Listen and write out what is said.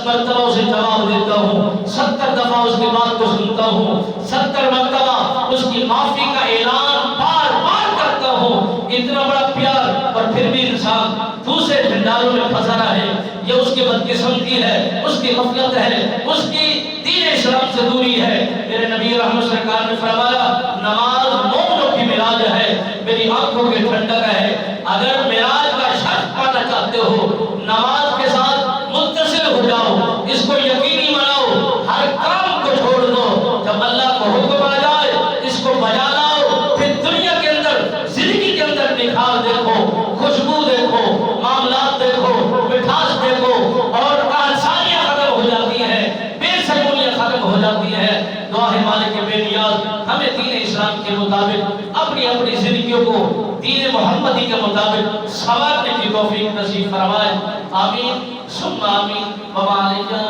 مرتبہ اسے جواب دیتا ہوں، 70 دفعہ اس کی بات کو سنتا ہوں، 70 مرتبہ اس کی معافی کا اعلان بار بار کرتا ہوں۔ اتنا بڑا پیار اور پھر بھی انسان دوسرے ڈنڈاروں میں پھنسا رہا ہے۔ یہ اس کی بدقسمتی ہے، اس کی غفلت ہے، اس کی دین اسلام سے دوری ہے۔ میرے نبی رحمت سرکار نے فرمایا نماز مومنوں کی معراج ہے، میری آنکھوں کی ٹھنڈک ہے۔ اگر معراج کا شرف پانا چاہتے ہو نماز کے ساتھ متصل ہو جاؤ، اس کو یقینی بناؤ، ہر کام کو چھوڑ دو۔ جب اللہ کو حکم آ جائے اس کو بجا لاؤ، پھر دنیا کے اندر زندگی کے اندر نکھار دیکھو، خوشبو دیکھو، معاملات دیکھو، مٹھاس دیکھو، اور آسانیاں ختم ہو جاتی ہیں، بے سکونیاں ختم ہو جاتی ہیں۔ دعا ہے مالک بے نیاز ہمیں دین اسلام کے مطابق اپنی اپنی زندگیوں کو دین محمدی کے مطابق سنوارنے کی توفیق نصیب فرمائے۔ آمین ثم آمین۔ وَمَا عَلَيْنَا